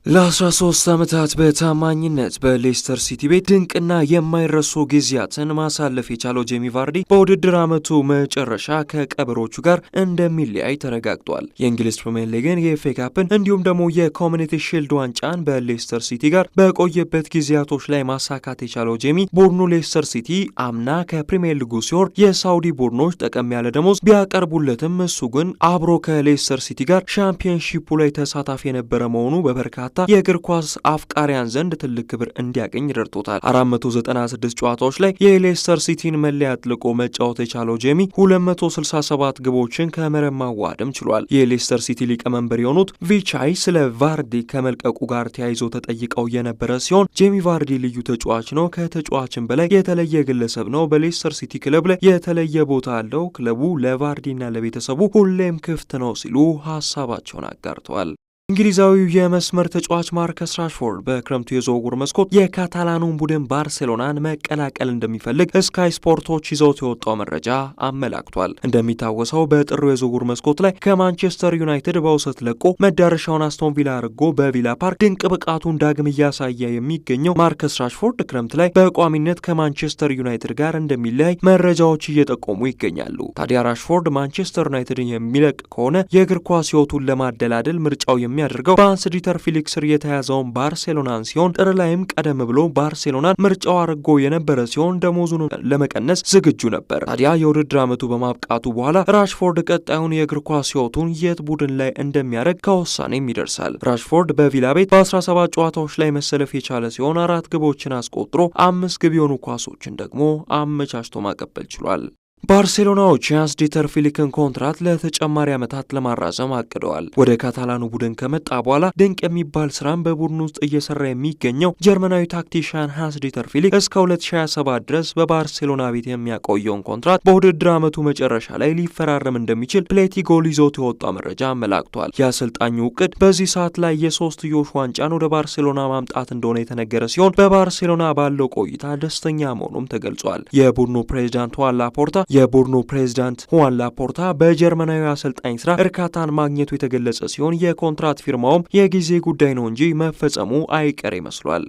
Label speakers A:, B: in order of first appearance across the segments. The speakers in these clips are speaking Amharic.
A: ለ13 ዓመታት በታማኝነት በሌስተር ሲቲ ቤት ድንቅና የማይረሱ ጊዜያትን ማሳለፍ የቻለው ጄሚ ቫርዲ በውድድር ዓመቱ መጨረሻ ከቀበሮቹ ጋር እንደሚለያይ ተረጋግጧል። የእንግሊዝ ፕሪሚየር ሊግን፣ የኤፍኤ ካፕን እንዲሁም ደግሞ የኮሚኒቲ ሺልድ ዋንጫን በሌስተር ሲቲ ጋር በቆየበት ጊዜያቶች ላይ ማሳካት የቻለው ጄሚ ቡድኑ ሌስተር ሲቲ አምና ከፕሪሚየር ሊጉ ሲወርድ የሳውዲ ቡድኖች ጠቀም ያለ ደሞዝ ቢያቀርቡለትም እሱ ግን አብሮ ከሌስተር ሲቲ ጋር ሻምፒዮንሺፑ ላይ ተሳታፊ የነበረ መሆኑ በበርካታ የእግር ኳስ አፍቃሪያን ዘንድ ትልቅ ክብር እንዲያገኝ ረድቶታል። 496 ጨዋታዎች ላይ የሌስተር ሲቲን መለያ አጥልቆ መጫወት የቻለው ጄሚ 267 ግቦችን ከመረብ ማዋደም ችሏል። የሌስተር ሲቲ ሊቀመንበር የሆኑት ቪቻይ ስለ ቫርዲ ከመልቀቁ ጋር ተያይዞ ተጠይቀው የነበረ ሲሆን ጄሚ ቫርዲ ልዩ ተጫዋች ነው፣ ከተጫዋችን በላይ የተለየ ግለሰብ ነው፣ በሌስተር ሲቲ ክለብ ላይ የተለየ ቦታ አለው፣ ክለቡ ለቫርዲና ለቤተሰቡ ሁሌም ክፍት ነው ሲሉ ሀሳባቸውን አጋርተዋል። እንግሊዛዊው የመስመር ተጫዋች ማርከስ ራሽፎርድ በክረምቱ የዝውውር መስኮት የካታላኑን ቡድን ባርሴሎናን መቀላቀል እንደሚፈልግ ስካይ ስፖርቶች ይዘውት የወጣው መረጃ አመላክቷል። እንደሚታወሰው በጥሩ የዝውውር መስኮት ላይ ከማንቸስተር ዩናይትድ በውሰት ለቆ መዳረሻውን አስቶን ቪላ አድርጎ በቪላ ፓርክ ድንቅ ብቃቱን ዳግም እያሳየ የሚገኘው ማርከስ ራሽፎርድ ክረምት ላይ በቋሚነት ከማንቸስተር ዩናይትድ ጋር እንደሚለያይ መረጃዎች እየጠቆሙ ይገኛሉ። ታዲያ ራሽፎርድ ማንቸስተር ዩናይትድን የሚለቅ ከሆነ የእግር ኳስ ሕይወቱን ለማደላደል ምርጫው የሚያደርገው በሃንስ ዲተር ፊሊክ ስር የተያዘውን ባርሴሎናን ሲሆን ጥር ላይም ቀደም ብሎ ባርሴሎናን ምርጫው አድርጎ የነበረ ሲሆን ደሞዙን ለመቀነስ ዝግጁ ነበር። ታዲያ የውድድር ዓመቱ በማብቃቱ በኋላ ራሽፎርድ ቀጣዩን የእግር ኳስ ሕይወቱን የት ቡድን ላይ እንደሚያደርግ ከውሳኔም ይደርሳል። ራሽፎርድ በቪላ ቤት በ17 ጨዋታዎች ላይ መሰለፍ የቻለ ሲሆን 4 ግቦችን አስቆጥሮ 5 ግብ የሆኑ ኳሶችን ደግሞ አመቻችቶ ማቀበል ችሏል። ባርሴሎናዎች የሃንስ ዲተር ፊሊክን ኮንትራት ለተጨማሪ ዓመታት ለማራዘም አቅደዋል። ወደ ካታላኑ ቡድን ከመጣ በኋላ ድንቅ የሚባል ስራም በቡድን ውስጥ እየሰራ የሚገኘው ጀርመናዊ ታክቲሻን ሃንስ ዲተር ፊሊክ እስከ 2027 ድረስ በባርሴሎና ቤት የሚያቆየውን ኮንትራት በውድድር ዓመቱ መጨረሻ ላይ ሊፈራረም እንደሚችል ፕሌቲጎል ይዞት የወጣው መረጃ አመላክቷል። የአሰልጣኙ እቅድ በዚህ ሰዓት ላይ የሶስትዮሽ ዋንጫን ወደ ባርሴሎና ማምጣት እንደሆነ የተነገረ ሲሆን በባርሴሎና ባለው ቆይታ ደስተኛ መሆኑም ተገልጿል። የቡድኑ ፕሬዚዳንት ሁዋን ላፖርታ በጀርመናዊ አሰልጣኝ ስራ እርካታን ማግኘቱ የተገለጸ ሲሆን የኮንትራት ፊርማውም የጊዜ ጉዳይ ነው እንጂ መፈጸሙ አይቀር ይመስሏል።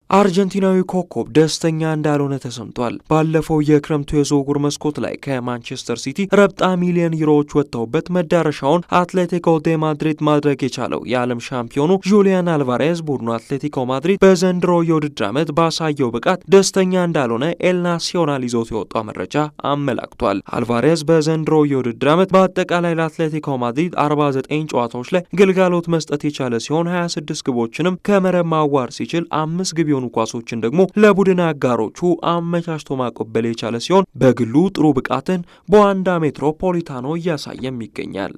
A: አርጀንቲናዊ ኮከብ ደስተኛ እንዳልሆነ ተሰምቷል። ባለፈው የክረምቱ የዝውውር መስኮት ላይ ከማንቸስተር ሲቲ ረብጣ ሚሊዮን ዩሮዎች ወጥተውበት መዳረሻውን አትሌቲኮ ደ ማድሪድ ማድረግ የቻለው የዓለም ሻምፒዮኑ ጁሊያን አልቫሬዝ ቡድኑ አትሌቲኮ ማድሪድ በዘንድሮ የውድድር ዓመት ባሳየው ብቃት ደስተኛ እንዳልሆነ ኤል ናሲዮናል ይዞት የወጣው መረጃ አመላክቷል። አልቫሬዝ በዘንድሮ የውድድር ዓመት በአጠቃላይ ለአትሌቲኮ ማድሪድ 49 ጨዋታዎች ላይ ግልጋሎት መስጠት የቻለ ሲሆን 26 ግቦችንም ከመረብ ማዋር ሲችል 5 ግብ የሆኑ ኳሶችን ደግሞ ለቡድን አጋሮቹ አመቻችቶ ማቀበል የቻለ ሲሆን በግሉ ጥሩ ብቃትን በዋንዳ ሜትሮፖሊታኖ እያሳየም ይገኛል።